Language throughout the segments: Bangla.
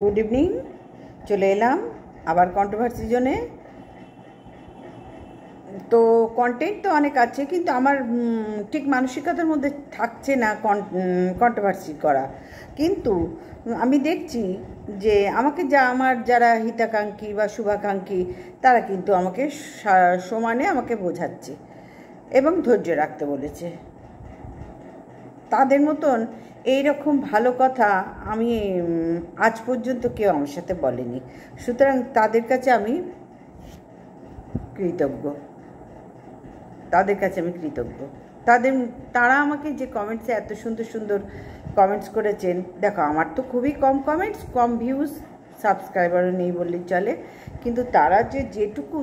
Good evening. চলে এলাম আবার কন্ট্রোভার্সি জোনে। তো কন্টেন্ট তো অনেক আছে, কিন্তু আমার ঠিক মানসিকতার মধ্যে থাকছে না কন্ট্রোভার্সি করা। কিন্তু আমি দেখছি যে আমাকে আমার যারা হিতাকাঙ্ক্ষী বা শুভাকাঙ্ক্ষী, তারা কিন্তু আমাকে সমানে আমাকে বোঝাচ্ছে এবং ধৈর্য রাখতে বলেছে। তাদের মতন এইরকম ভালো কথা আমি আজ পর্যন্ত কেউ আমার সাথে বলেনি। সুতরাং তাদের কাছে আমি কৃতজ্ঞ। তারা আমাকে যে কমেন্টসে এত সুন্দর সুন্দর কমেন্টস করেছেন। দেখো, আমার তো খুবই কম কমেন্টস, কম ভিউজ, সাবস্ক্রাইবারও নেই বললেই চলে, কিন্তু তারা যেটুকু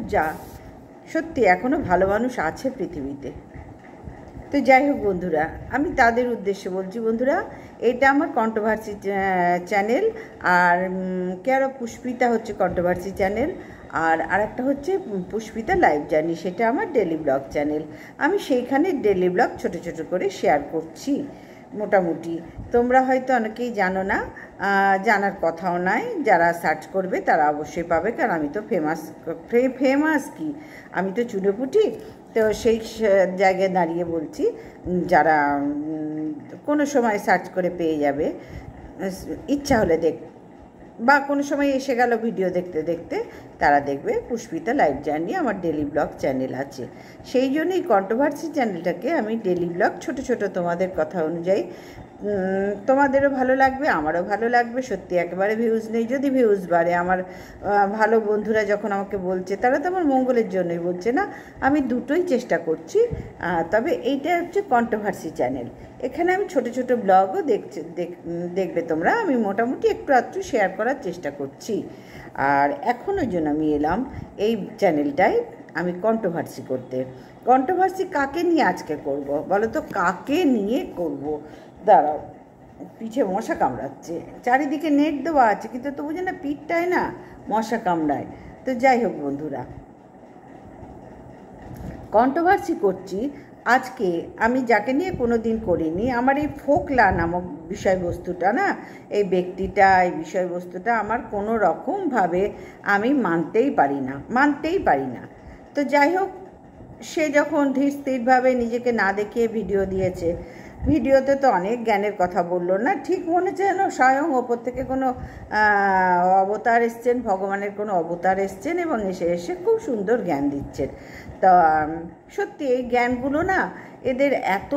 সত্যি এখনও ভালো মানুষ আছে পৃথিবীতে। তো যাই হোক বন্ধুরা, আমি তাদের উদ্দেশ্যে বলছি, বন্ধুরা এটা আমার কন্ট্রোভার্সি চ্যানেল, আর কেয়ার অফ পুষ্পিতা হচ্ছে কন্ট্রোভার্সি চ্যানেল, আর আরেকটা হচ্ছে পুষ্পিতা লাইভ জার্নি, সেটা আমার ডেলি ব্লগ চ্যানেল। আমি সেইখানে ডেলি ব্লগ ছোটো ছোটো করে শেয়ার করছি মোটামুটি। তোমরা হয়তো অনেকেই জানো না, জানার কথাও নয়। যারা সার্চ করবে তারা অবশ্যই পাবে, কারণ আমি তো ফেমাস কি, আমি তো চুনোপুটি। তো সেই জায়গায় দাঁড়িয়ে বলছি, যারা কোনো সময় সার্চ করে পেয়ে যাবে, ইচ্ছা হলে বা কোনো সময় এসে গেল ভিডিও দেখতে দেখতে, তারা দেখবে পুষ্পিতা লাইভ জার্নি আমার ডেলি ব্লগ চ্যানেল আছে। সেই জন্যই কন্ট্রোভার্সি চ্যানেলটাকে আমি ডেলি ব্লগ ছোট ছোট তোমাদের কথা অনুযায়ী, তোমাদেরও ভালো লাগবে, আমারও ভালো লাগবে। সত্যি একেবারে ভিউজ নেই, যদি ভিউজ বাড়ে, আমার ভালো বন্ধুরা যখন আমাকে বলছে, তারা তো আমার মঙ্গলের জন্যই বলছে না, আমি দুটোই চেষ্টা করছি। তবে এইটা হচ্ছে কন্ট্রোভার্সি চ্যানেল। এখানে আমি ছোট ছোট ব্লগও দেখবে তোমরা, আমি মোটামুটি একটু আধটু শেয়ার করার চেষ্টা করছি। আর এখন ওই জন্য আমি এলাম এই চ্যানেলটায় আমি কন্ট্রোভার্সি করতে। কন্ট্রোভার্সি কাকে নিয়ে আজকে করব বলো তো, কাকে নিয়ে করব? দাঁড়াও, পিঠে মশা কামড়াচ্ছে, চারিদিকে নেট দেওয়া আছে, কিন্তু তবু যেন পিঠটায় না মশা কামড়ায়। তো যাই হোক বন্ধুরা, কন্ট্রোভার্সি করছি আজকে আমি যাকে নিয়ে কোনো দিন করিনি। আমার এই ফোকলা নামক বিষয়বস্তুটা না, এই ব্যক্তিটা, এই বিষয়বস্তুটা আমার কোনো রকমভাবে আমি মানতেই পারি না। তো যাই হোক, সে যখন ধীর স্থিরভাবে নিজেকে না দেখিয়ে ভিডিও দিয়েছে, ভিডিওতে তো অনেক জ্ঞানের কথা বললো না, ঠিক মনে হচ্ছে যেন স্বয়ং ওপর থেকে কোনো অবতার এসছেন, ভগবানের কোনো অবতার এসছেন এবং এসে খুব সুন্দর জ্ঞান দিচ্ছেন। তা সত্যি এই জ্ঞানগুলো না, এদের এত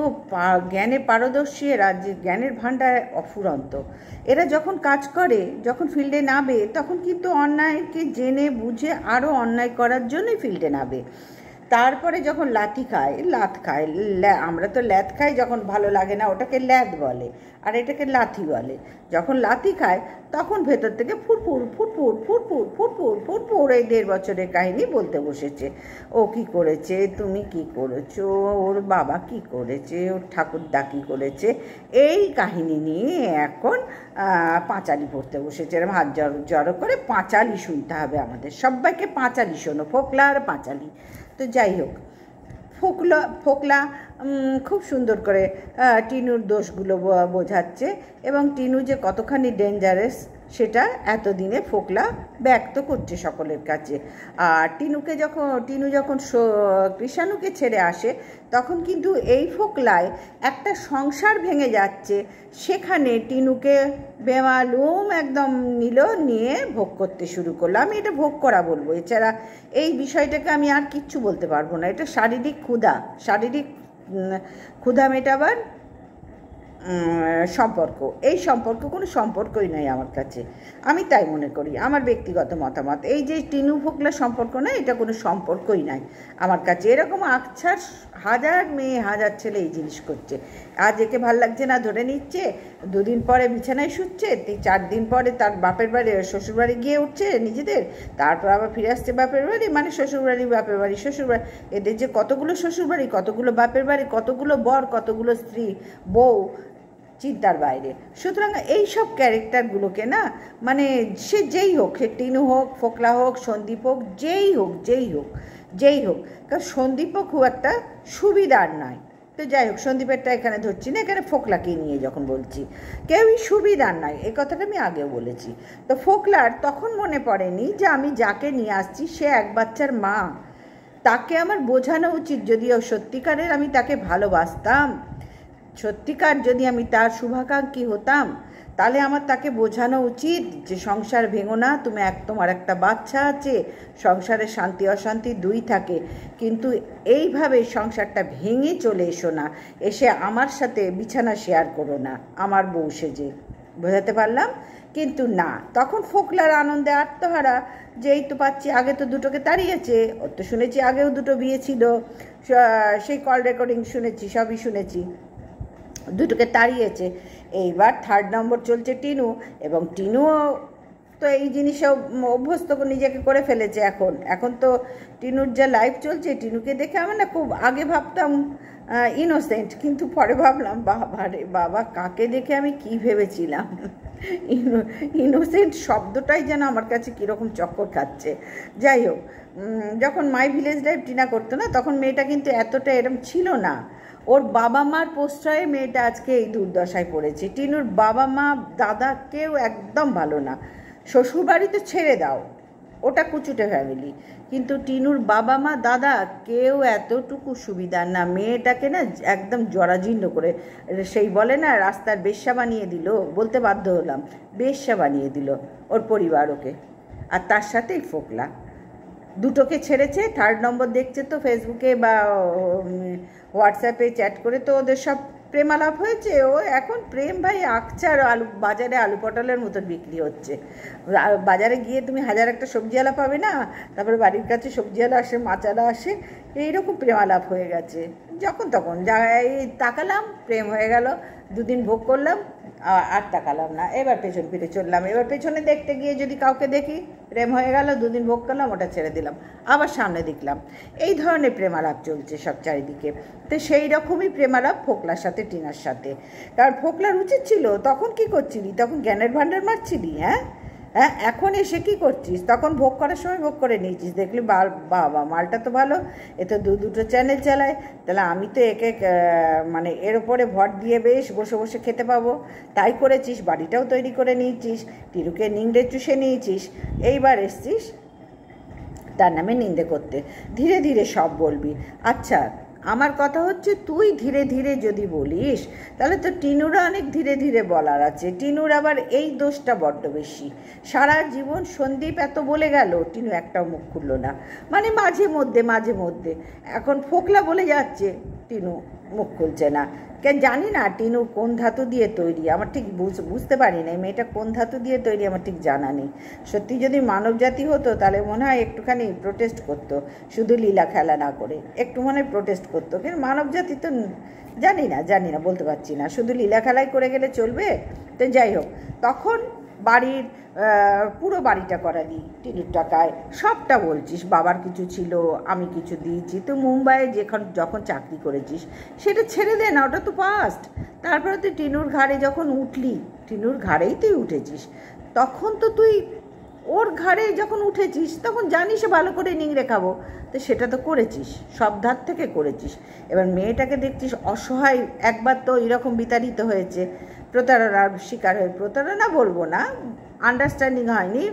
জ্ঞানে পারদর্শী, এরা যে জ্ঞানের ভাণ্ডার অফুরন্ত। এরা যখন কাজ করে, যখন ফিল্ডে নামে, তখন কিন্তু অন্যায়কে জেনে বুঝে আরও অন্যায় করার জন্যই ফিল্ডে নামে। তারপরে যখন লাত খায়, আমরা তো ল্যাথ খাই যখন ভালো লাগে না, ওটাকে ল্যাদ বলে, আর এটাকে লাথি বলে। যখন লাথি খায় তখন ভেতর থেকে ফুটফুর এই 1.5 বছরের কাহিনী বলতে বসেছে। ও কি করেছে, তুমি কি করেছো, ওর বাবা কি করেছে, ওর ঠাকুরদা কী করেছে, এই কাহিনী নিয়ে এখন পাঁচালি পড়তে বসেছে। এরকম হাত জড়ো করে পাঁচালি শুনতে হবে আমাদের সবাইকে, পাঁচালি শোনো, ফোকলা আর পাঁচালি। তো যাই হোক, ফোকলা খুব সুন্দর করে টিনুর দোষগুলো বোঝাচ্ছে, এবং টিনু যে কতখানি ডেঞ্জারাস সেটা এতদিনে ফোকলা ব্যক্ত করছে সকলের কাছে। আর টিনু যখন কৃষাণুকে ছেড়ে আসে, তখন কিন্তু এই ফোকলায় একটা সংসার ভেঙে যাচ্ছে, সেখানে টিনুকে বেমালুম একদম নিয়ে ভোগ করতে শুরু করলো। আমি এটা ভোগ করা বলবো, এছাড়া এই বিষয়টাকে আমি আর কিচ্ছু বলতে পারবো না। এটা শারীরিক ক্ষুধা মেটাবার সম্পর্ক। এই সম্পর্ক কোনো সম্পর্কই নয় আমার কাছে, আমি তাই মনে করি, আমার ব্যক্তিগত মতামত। এই যে টিনু ফোকলা সম্পর্ক না, এটা কোনো সম্পর্কই নাই আমার কাছে। এরকম আকছার হাজার মেয়ে হাজার ছেলে এই জিনিস করছে। আজ একে ভাল লাগছে না ধরে নিচ্ছে, 2 দিন পরে বিছানায় শুচ্ছে, 4 দিন পরে তার বাপের বাড়ি শ্বশুরবাড়ি গিয়ে উঠছে নিজেদের, তারপর আবার ফিরে আসছে বাপের বাড়ি, মানে শ্বশুরবাড়ি বাপের বাড়ি শ্বশুরবাড়ি। এদের যে কতগুলো শ্বশুরবাড়ি, কতগুলো বাপের বাড়ি, কতগুলো বর, কতগুলো স্ত্রী বউ, চিন্তার বাইরে। সুতরাং এই সব ক্যারেক্টারগুলোকে না, মানে সে যেই হোক, সে টিনু হোক, ফোকলা হোক, সন্দীপ হোক, যেই হোক, কারণ সন্দীপও খুব একটা সুবিধার নয়, তো যাই হোক, সন্দীপেরটা এখানে ধরছি না, এখানে ফোকলাকে নিয়ে যখন বলছি, কেউই সুবিধার নয়, এই কথাটা আমি আগেও বলেছি। তো ফোকলার তখন মনে পড়েনি যে আমি যাকে নিয়ে আসছি সে এক বাচ্চার মা, তাকে আমার বোঝানো উচিত। যদিও সত্যিকারের আমি তাকে ভালোবাসতাম, সত্যিকার যদি আমি তার শুভাকাঙ্ক্ষী হতাম, তাহলে আমার তাকে বোঝানো উচিত যে সংসার ভেঙো না, তোমার একটা বাচ্চা আছে, সংসারে শান্তি অশান্তি দুই থাকে, কিন্তু এইভাবে সংসারটা ভেঙে চলে এসো না, এসে আমার সাথে বিছানা শেয়ার করো না আমার বউ সেজে। বোঝাতে পারলাম? কিন্তু না, তখন ফোকলার আনন্দে আত্মহারা, যে এই তো পাচ্ছি, আগে তো দুটোকে তাড়িয়েছে, ওর তো শুনেছি আগেও দুটো বিয়ে ছিল, সেই কল রেকর্ডিং শুনেছি, সবই শুনেছি, দুটোকে তাড়িয়েছে। এইবার 3rd নম্বর চলছে টিনু, এবং টিনুও তো এই জিনিসেও অভ্যস্ত নিজেকে করে ফেলেছে। এখন তো টিনুর যা লাইফ চলছে, টিনুকে দেখে আমি না খুব আগে ভাবতাম ইনোসেন্ট, কিন্তু পরে ভাবলাম বাবা রে বাবা, কাকে দেখে আমি কি ভেবেছিলাম। ইনোসেন্ট শব্দটাই যেন আমার কাছে কীরকম চক্কর খাচ্ছে। যাই হোক, যখন মাই ভিলেজ লাইফ টিনা করতো না, তখন মেয়েটা কিন্তু এতটা এরম ছিল না। ওর বাবা মার প্রশ্রয়ে মেয়েটা আজকে এই দুর্দশায় পড়েছে। টিনুর বাবা মা দাদা কেউ একদম ভালো না, শ্বশুরবাড়ি তো ছেড়ে দাও, ওটা কুচুটে ফ্যামিলি, কিন্তু টিনুর বাবা মা দাদা কেউ এতটুকু সুবিধার না। মেয়েটাকে না একদম জরাজীর্ণ করে, সেই বলে না রাস্তার বেশ্যা বানিয়ে দিল, বলতে বাধ্য হলাম, বেশ্যা বানিয়ে দিল ওর পরিবার ওকে। আর তার সাথেই ফোকলা দুটোকে ছেড়েছে। 3rd নম্বর দেখছে তো ফেসবুকে বা হোয়াটসঅ্যাপে চ্যাট করে, তো ওদের সব প্রেমালাপ হয়েছে। ও এখন প্রেম ভাই আকচার বাজারে আলু পটলের মতন বিক্রি হচ্ছে। বাজারে গিয়ে তুমি 1000 একটা সবজিওয়ালা পাবে না, তারপরে বাড়ির কাছে সবজিওয়ালা আসে, মাছওয়ালা আসে, এইরকম প্রেমালাপ হয়ে গেছে। যখন তখন এই তাকালাম, প্রেম হয়ে গেল, 2 দিন ভোগ করলাম, আর তাকালাম না, এবার পেছন ফিরে চললাম। এবার পেছনে দেখতে গিয়ে যদি কাউকে দেখি, প্রেম হয়ে গেল, 2 দিন ভোগ করলাম, ওটা ছেড়ে দিলাম, আবার সামনে দেখলাম। এই ধরনের প্রেমালাপ চলছে সব চারিদিকে। তো সেই রকমই প্রেমালাপ ফোকলার সাথে টিনার সাথে। কারণ ফোকলার উচিত ছিল, তখন কি করছিলি, তখন জ্ঞানের ভাণ্ডার মারছিলি, হ্যাঁ, এখন এসে কী করছিস? তখন ভোগ করার সময় ভোগ করে নিয়েছিস, দেখলি বাবা মালটা তো ভালো, এ তো দুটো চ্যানেল চালায়, তাহলে আমি তো একে মানে এর ওপরে ভর দিয়ে বেশ বসে বসে খেতে পাবো, তাই করেছিস, বাড়িটাও তৈরি করে নিয়েছিস, টিরুকে নিংড়ে চুষে নিয়েছিস, এইবার এসছিস তার নামে নিন্দে করতে। ধীরে ধীরে সব বলবি। আচ্ছা, আমার কথা হচ্ছে, তুই ধীরে ধীরে যদি বলিস, তাহলে তো টিনুরা অনেক ধীরে ধীরে বলার আছে। টিনুর আবার এই দোষটা বড্ড বেশি, সারা জীবন সন্দীপ এত বলে গেল, টিনু একটাও মুখ খুলল না, মানে মাঝে মধ্যে। এখন ফোকলা বলে যাচ্ছে, টিনু মুখ খুলছে না। কেন জানি না টিনু কোন ধাতু দিয়ে তৈরি, আমার ঠিক বুঝতে পারি না, এই মেয়েটা কোন ধাতু দিয়ে তৈরি আমার ঠিক জানা নেই। সত্যি যদি মানব জাতি হতো, তাহলে মনে হয় একটুখানি প্রোটেস্ট করতো, শুধু লীলা খেলা না করে একটু মনে হয় প্রোটেস্ট করতো। কিন্তু মানব জাতি তো জানি না, বলতে পারছি না, শুধু লীলা খেলাই করে গেলে চলবে? তো যাই হোক, তখন বাড়ির পুরো বাড়িটা করালি টিনুর টাকায়, সবটা বলছিস, বাবার কিছু ছিল, আমি কিছু দিয়েছি, তো মুম্বাইয়ে যখন চাকরি করেছিস সেটা ছেড়ে দে না, ওটা তো পাস্ট। তারপরে তুই টিনুর ঘাড়ে যখন উঠলি, টিনুর ঘাড়েই তুই উঠেছিস, তখন তো তুই ওর ঘাড়ে যখন উঠেছিস তখন জানিস ভালো করে নিংড়ে খাবো, তো সেটা তো করেছিস, সব ধার থেকে করেছিস। এবার মেয়েটাকে দেখছিস অসহায়, একবার তো এরকম বিতাড়িত হয়েছে, প্রতারণার শিকার হয়ে, প্রতারণা বলবো না, আন্ডারস্ট্যান্ডিং হয়নি,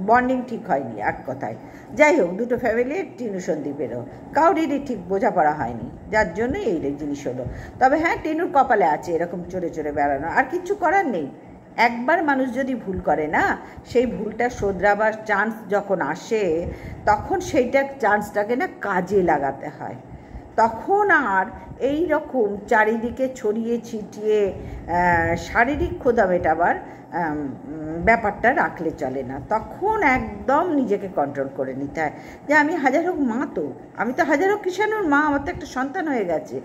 বন্ডিং ঠিক হয়নি এক কথায়। যাই হোক, দুটো ফ্যামিলির টিনু সন্দীপেরও কাউরিরই ঠিক বোঝাপড়া হয়নি, যার জন্যই এই জিনিস হলো। তবে হ্যাঁ, টিনুর কপালে আছে এরকম চড়ে চড়ে বেড়ানো, আর কিচ্ছু করার নেই। একবার মানুষ যদি ভুল করে না, সেই ভুলটা শোধরাবার চান্স যখন আসে, তখন সেইটার চান্সটাকে না কাজে লাগাতে হয়। তখন আর এই রকম চারিদিকে ছড়িয়ে ছিটিয়ে শারীরিক ক্ষুধা মেটাবার ব্যাপারটা রাখলে চলে না। তখন একদম নিজেকে কন্ট্রোল করে নিতে হয় যে আমি হাজার হোক মা, তো আমি তো হাজার হোক কিষাণুর মা, আমার তো একটা সন্তান হয়ে গেছে।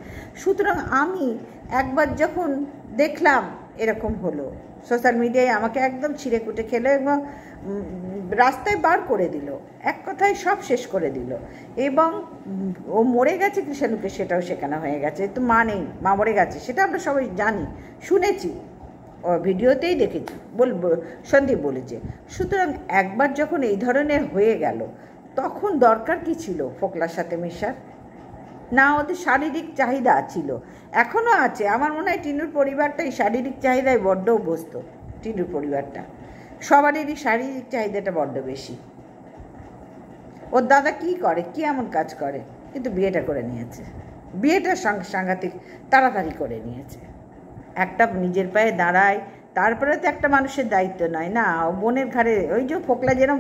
সুতরাং আমি একবার যখন দেখলাম এরকম হলো, সোশ্যাল মিডিয়ায় আমাকে একদম ছিঁড়ে কুটে খেলো এবং রাস্তায় বার করে দিল, এক কথায় সব শেষ করে দিল। এবং ও মরে গেছে কৃষাণুকে, সেটাও শেখানো হয়ে গেছে, তো মা নেই, মা মরে গেছে, সেটা আমরা সবাই জানি, শুনেছি, ভিডিওতেই দেখেছি, সন্দীপ বলেছে। সুতরাং একবার যখন এই ধরনের হয়ে গেল, তখন দরকার কি ছিল ফোকলার সাথে মেশার? না ওদের শারীরিক চাহিদা ছিল, এখনও আছে। আমার মনে হয় টিনুর পরিবারটা এই শারীরিক চাহিদায় বড্ড অভ্যস্ত। টিনুর পরিবারটা সবারই শারীরিক চাহিদাটা বড্ড বেশি। ওর দাদা কী করে, কী এমন কাজ করে, কিন্তু বিয়েটা করে নিয়েছে। বিয়েটা সাংঘাতিক তাড়াতাড়ি করে নিয়েছে। একটা নিজের পায়ে দাঁড়ায়, তারপরে তো একটা মানুষের দায়িত্ব নয় না। বোনের ঘাড়ে, ওই যে ফোকলা যেন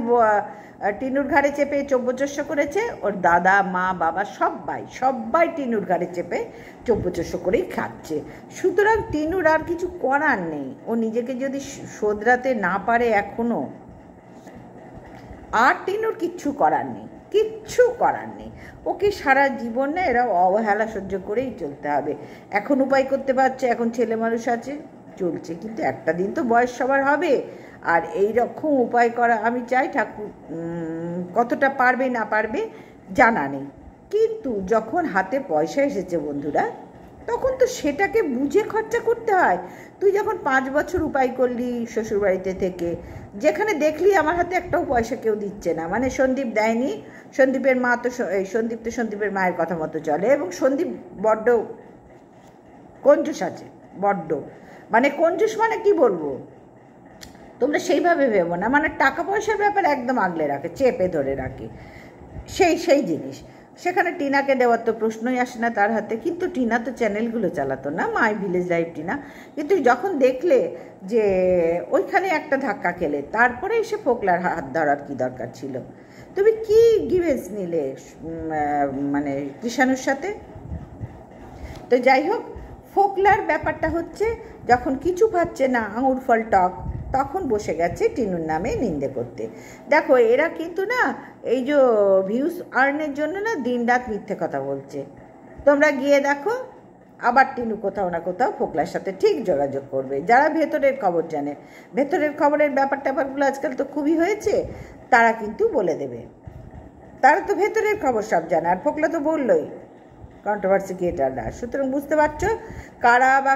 টিনুর ঘাড়ে চেপে চব্যচস্য করেছে, ওর দাদা মা বাবা সবাই টিনুর ঘাড়ে চেপে চব্যচস্য করেই খাচ্ছে। সুতরাং টিনুর আর কিছু করার নেই। ও নিজেকে যদি শোধরাতে না পারে এখনও, আর টিনুর কিচ্ছু করার নেই, কিচ্ছু করার নেই। ওকে সারা জীবন না এরা অবহেলা সহ্য করেই চলতে হবে। এখন উপায় করতে পারছে, এখন ছেলে মানুষ আছে, চলছে, কিন্তু একটা দিন তো বয়স সবার হবে। আর এই রকম উপায় করা আমি চাই, ঠাকুর কতটা পারবে না পারবে জানা নেই, কিন্তু যখন হাতে পয়সা এসেছে বন্ধুরা, তখন তো সেটাকে বুঝে খরচা করতে হয়। তুই যখন 5 বছর উপায় করলি শ্বশুরবাড়িতে থেকে, যেখানে দেখলি আমার হাতে একটাও পয়সা কেউ দিচ্ছে না, মানে সন্দীপ দেয়নি, সন্দীপের মা তো সন্দীপ তো সন্দীপের মায়ের কথা মতো চলে, এবং সন্দীপ বড্ড কঞ্জুস আছে, বড্ড, মানে কঞ্জুস মানে কি বলবো, তোমরা সেইভাবে ভেবো না, মানে টাকা পয়সার ব্যাপার একদম আগলে রাখে, চেপে ধরে রাখে, সেই জিনিস। সেখানে টিনাকে দেওয়ার তো প্রশ্নই আসে না তার হাতে। কিন্তু টিনা তো চ্যানেলগুলো চালাতো না, মাই ভিলেজ লাইফ টিনা। কিন্তু যখন দেখলে যে ওইখানে একটা ধাক্কা খেলে, তারপরে এসে ফোকলার হাত ধরার কী দরকার ছিল? তুমি কি গিভেন্স নিলে মানে কৃষাণুর সাথে? তো যাই হোক, ফোকলার ব্যাপারটা হচ্ছে, যখন কিছু পাচ্ছে না, আঙুর ফল টক, তখন বসে গেছে টিনুর নামে নিন্দে করতে। দেখো এরা কিন্তু না, এই যে ভিউজ আর্নের জন্য না দিন রাত মিথ্যে কথা বলছে। তোমরা গিয়ে দেখো, আবার টিনু কোথাও না কোথাও ফোকলার সাথে ঠিক যোগাযোগ করবে। যারা ভেতরের খবর জানে, ভেতরের খবরের ব্যাপারগুলো আজকাল তো খুবই হয়েছে, তারা কিন্তু বলে দেবে। তারা তো ভেতরের খবর সব জানে, আর ফোকলা তো বললোই কন্ট্রোভার্সি ক্রিয়েটাররা। সুতরাং বুঝতে পারছো কারা বা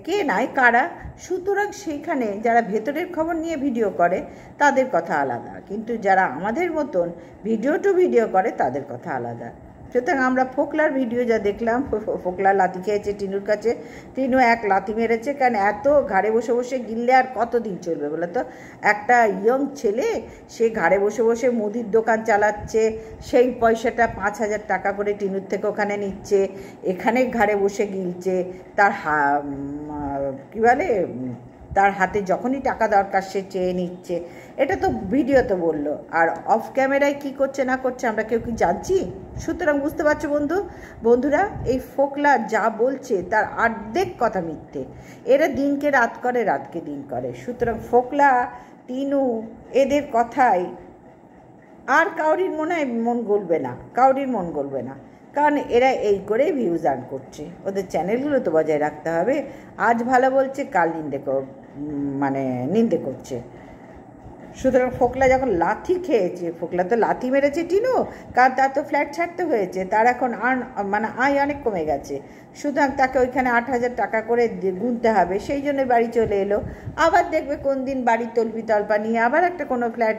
কে নাই কারা। সুতরাং সেইখানে যারা ভেতরের খবর নিয়ে ভিডিও করে তাদের কথা আলাদা, কিন্তু যারা আমাদের মতন ভিডিও টু ভিডিও করে তাদের কথা আলাদা। সুতরাং আমরা ফোকলার ভিডিও যা দেখলাম, ফোকলা লাথি খেয়েছে টিনুর কাছে, টিনু এক লাথি মেরেছে। কারণ এত ঘাড়ে বসে বসে গিললে আর কতদিন চলবে বলো তো? একটা ইয়ং ছেলে, সে ঘাড়ে বসে বসে মুদির দোকান চালাচ্ছে, সেই পয়সাটা 5,000 টাকা করে টিনুর থেকে ওখানে নিচ্ছে, এখানে ঘাড়ে বসে গিলছে। তার কী বলে, তার হাতে যখনই টাকা দরকার সে চেয়ে নিচ্ছে। এটা তো ভিডিওতে বললো, আর অফ ক্যামেরায় কি করছে না করছে আমরা কেউ কি জানছি? সুতরাং বুঝতে পারছো বন্ধুরা, এই ফোকলা যা বলছে তার অর্ধেক কথা মিথ্যে। এরা দিনকে রাত করে, রাতকে দিন করে। সুতরাং ফোকলা, টিনু, এদের কথাই আর কাউরির মন গলবে না, কাউরির মন গলবে না। কারণ এরা এই করে ভিউজ আর্ন করছে। ওদের চ্যানেলগুলো তো বজায় রাখতে হবে। আজ ভালো বলছে, কাল নিন্দে করছে। সুতরাং ফোকলা যখন লাথি খেয়েছে, ফোকলা তো লাথি মেরেছে টিনু, কারণ তার তো ফ্ল্যাট ছাড়তে হয়েছে, তার এখন আয় অনেক কমে গেছে। সুতরাং তাকে ওইখানে 8,000 টাকা করে গুনতে হবে, সেই জন্য বাড়ি চলে এলো। আবার দেখবে কোন দিন বাড়ি তলবি তলপা নিয়ে আবার একটা কোনো ফ্ল্যাট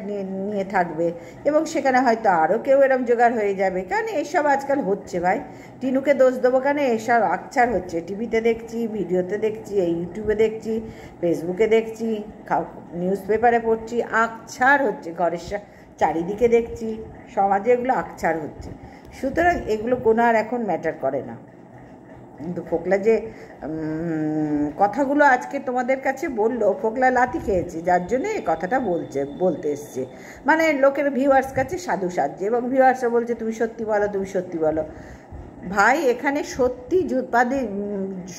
নিয়ে থাকবে, এবং সেখানে হয়তো আরও কেউ এরম জোগাড় হয়ে যাবে। কারণ এইসব আজকাল হচ্ছে ভাই, টিনুকে দোষ দেবো কেন? এসব আকছার হচ্ছে, টিভিতে দেখছি, ভিডিওতে দেখছি, ইউটিউবে দেখছি, ফেসবুকে দেখছি, নিউজ পেপারে পড়ছি, আকছার হচ্ছে, ঘরের চারিদিকে দেখছি, সমাজে এগুলো আকছার হচ্ছে। সুতরাং এগুলো কোনো আর এখন ম্যাটার করে না। কিন্তু ফোকলা যে কথাগুলো আজকে তোমাদের কাছে বললো, ফোকলা লাথি খেয়েছে, যার জন্য এই কথাটা বলতে এসছে, মানে লোকের ভিউয়ার্স কাছে সাধু সাজছে, এবং ভিউয়ার্সরা বলছে তুমি সত্যি বলো, তুমি সত্যি বলো। ভাই এখানে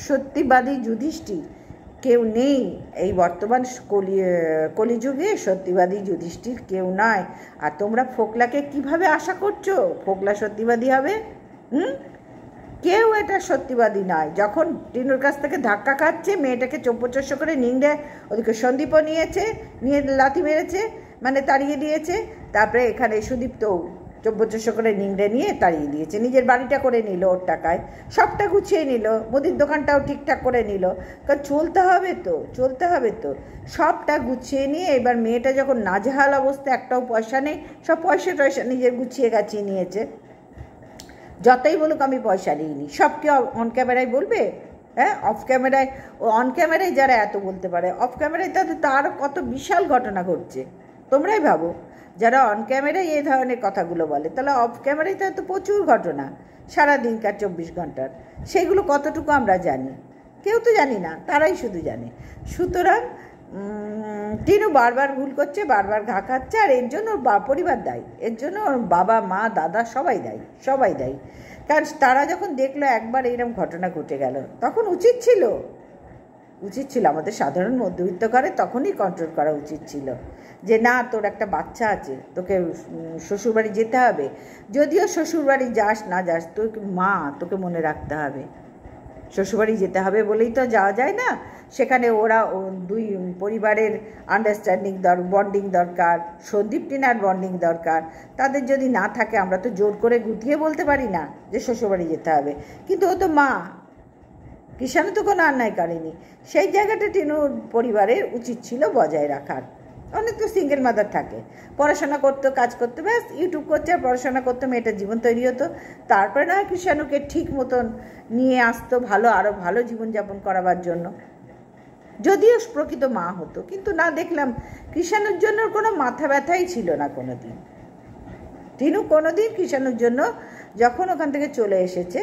সত্যিবাদী যুধিষ্ঠির কেউ নেই। এই বর্তমান কলিযুগে সত্যিবাদী যুধিষ্ঠির কেউ নয়। আর তোমরা ফোকলাকে কিভাবে আশা করছো ফোকলা সত্যিবাদী হবে? কেউ এটা সত্যিবাদী নয়। যখন টিনুর কাছ থেকে ধাক্কা খাচ্ছে, মেয়েটাকে চব্যচস্য করে নিংড়ে, ওদিকে সন্দীপও নিয়ে লাথি মেরেছে, মানে তাড়িয়ে দিয়েছে। তারপরে এখানে সুদীপ তো চব্যচস্য করে নিংড়ে নিয়ে তাড়িয়ে দিয়েছে, নিজের বাড়িটা করে নিল, ওর টাকায় সবটা গুছিয়ে নিল, মুদির দোকানটাও ঠিকঠাক করে নিল। কারণ চলতে হবে তো, সবটা গুছিয়ে নিয়ে এবার মেয়েটা যখন নাজেহাল অবস্থা, একটাও পয়সা নেই, সব পয়সা টয়সা নিজের গুছিয়ে গাছিয়ে নিয়েছে। যতই বলুক আমি পয়সা নিইনি, সব কি অন ক্যামেরায় বলবে? হ্যাঁ, অফ ক্যামেরায়, অন ক্যামেরায় যারা এত বলতে পারে, অফ ক্যামেরায় তার কত বিশাল ঘটনা ঘটছে তোমরাই ভাবো। যারা অন ক্যামেরায় এই ধরনের কথাগুলো বলে, তাহলে অফ ক্যামেরায় তো প্রচুর ঘটনা সারাদিনকার 24 ঘন্টার, সেগুলো কতটুকু আমরা জানি? কেউ তো জানি না, তারাই শুধু জানে। সুতরাং টিনু বারবার ভুল করছে, বারবার ঘা খাচ্ছে, আর এর জন্য ওর পরিবার দায়ী, এর জন্য ওর বাবা মা দাদা সবাই দায়ী, সবাই দায়ী। কারণ তারা যখন দেখলো একবার এইরকম ঘটনা ঘটে গেল, তখন উচিত ছিল আমাদের সাধারণ মধ্যবিত্ত ঘরে তখনই কন্ট্রোল করা উচিত ছিল যে না, তোর একটা বাচ্চা আছে, তোকে শ্বশুরবাড়ি যেতে হবে। যদিও শ্বশুরবাড়ি যাস না যাস, তোকে মা, তোকে মনে রাখতে হবে শ্বশুরবাড়ি যেতে হবে বলেই তো যাওয়া যায় না। সেখানে ওরা দুই পরিবারের আন্ডারস্ট্যান্ডিং বন্ডিং দরকার, সন্দীপ টিনার বন্ডিং দরকার। তাদের যদি না থাকে, আমরা তো জোর করে গুটিয়ে বলতে পারি না যে শ্বশুরবাড়ি যেতে হবে। কিন্তু ও তো মা, কৃষাণু তো কোনো অন্যায় করেনি। সেই জায়গাটা টিনুর পরিবারের উচিত ছিল বজায় রাখার। অনেক তো সিঙ্গেল মাদার থাকে, পড়াশোনা করতো, কাজ করতো, ব্যাস ইউটিউব করছে আর পড়াশোনা করতো, মেয়েটার জীবন তৈরি হতো। তারপরে না কৃষাণুকে ঠিক মতন নিয়ে আসতো ভালো, আরও ভালো জীবনযাপন করাবার জন্য, যদিও প্রকৃত মা হতো। কিন্তু না, দেখলাম কৃষাণুর জন্য কোনো মাথা ব্যথাই ছিল না কোনো দিন। টিনু কোনো দিন কৃষাণুর জন্য, যখন ওখান থেকে চলে এসেছে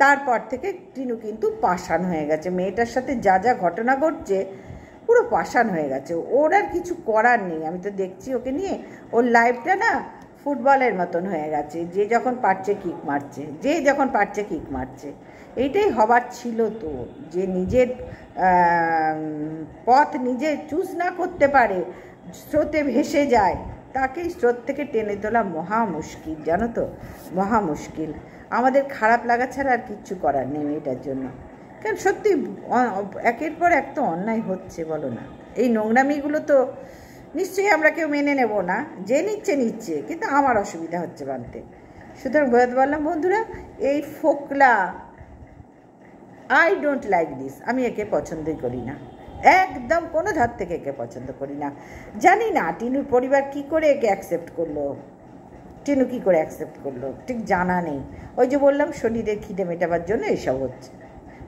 তারপর থেকে টিনু কিন্তু পাষাণ হয়ে গেছে। মেয়েটার সাথে যা যা ঘটনা ঘটছে পুরো পাষাণ হয়ে গেছে, ওর আর কিছু করার নেই। আমি তো দেখছি ওকে নিয়ে, ওর লাইফটা না ফুটবলের মতন হয়ে গেছে, যে যখন পারছে কিক মারছে, যে যখন পারছে কিক মারছে। এইটাই হবার ছিল তো, যে নিজের পথ নিজে চুজ না করতে পারে, স্রোতে ভেসে যায়, তাকেই স্রোত থেকে টেনে তোলা মহা মুশকিল, জানো তো, মহা মুশকিল। আমাদের খারাপ লাগা ছাড়া আর কিচ্ছু করার নেই এটার জন্য। কারণ সত্যি একের পর এক তো অন্যায় হচ্ছে, বলো না? এই নোংরামিগুলো তো নিশ্চয়ই আমরা কেউ মেনে নেব না, যে নিচ্ছে, কিন্তু আমার অসুবিধা হচ্ছে মানতে। সুতরাং বোঝাতে পারলাম বন্ধুরা, এই ফোকলা, আই ডোন্ট লাইক দিস, আমি একে পছন্দই করি না, একদম কোনো ধার থেকে একে পছন্দ করি না। জানি না টিনুর পরিবার কি করে একে অ্যাকসেপ্ট করলো, টিনু কী করে অ্যাকসেপ্ট করলো ঠিক জানা নেই। ওই যে বললাম, শরীরের খিদে মেটাবার জন্য এসব হচ্ছে।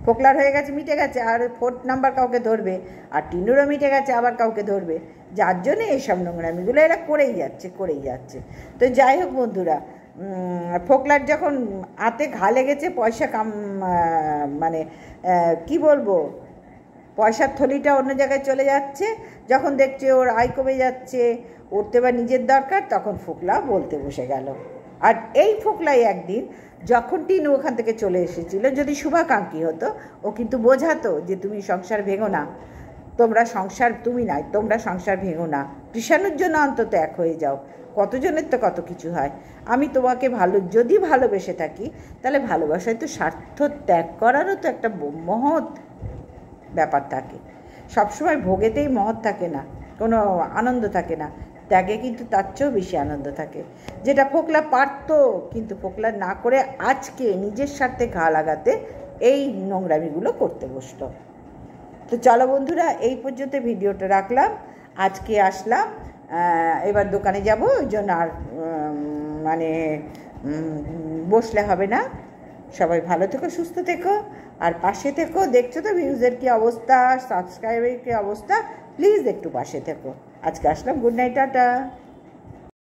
ফোকলার হয়ে গেছে, মিটে গেছে, আর 4 নাম্বার কাউকে ধরবে, আর টিনুরও মিটে গেছে, আবার কাউকে ধরবে, যার জন্যে এইসব নোংরামিগুলো এরা করেই যাচ্ছে। তো যাই হোক বন্ধুরা, ফোকলার যখন হাতে ঘা লেগেছে, পয়সা মানে কি বলবো, পয়সার থলিটা অন্য জায়গায় চলে যাচ্ছে, যখন দেখছে ওর আয় কমে যাচ্ছে, উঠতে বা নিজের দরকার, তখন ফোকলা বলতে বসে গেল। আর এই ফোকলাই একদিন যখন টিনু ওখান থেকে চলে এসেছিল, যদি শুভাকাঙ্ক্ষী হতো, ও কিন্তু বোঝাতো যে তুমি সংসার ভেঙো না, তোমরা সংসার ভেঙো না, কৃষাণুর জন্য অন্তত এক হয়ে যাও। কতজনের তো কত কিছু হয়। আমি তোমাকে যদি ভালোবেসে থাকি, তাহলে ভালোবাসায় তো স্বার্থ ত্যাগ করারও তো একটা মহৎ ব্যাপার থাকে। সবসময় ভোগেতেই মহৎ থাকে না, কোনো আনন্দ থাকে না, ত্যাগে কিন্তু তার চেয়েও বেশি আনন্দ থাকে, যেটা ফোকলা পারতো, কিন্তু ফোকলা না করে আজকে নিজের স্বার্থে ঘা লাগাতে এই নোংরামিগুলো করতে বসতো। তো চলো বন্ধুরা, এই পর্যন্ত ভিডিওটা রাখলাম। আজকে আসলাম, এবার দোকানে যাব, ওই জন্য আর মানে বসলে হবে না। সবাই ভালো থেকো, সুস্থ থেকো, আর পাশে থেকো। দেখছো তো ভিউজের কী অবস্থা, সাবস্ক্রাইবের কী অবস্থা, প্লিজ একটু পাশে থেকো। আজকে আসলাম, গুড নাইট, টাটা।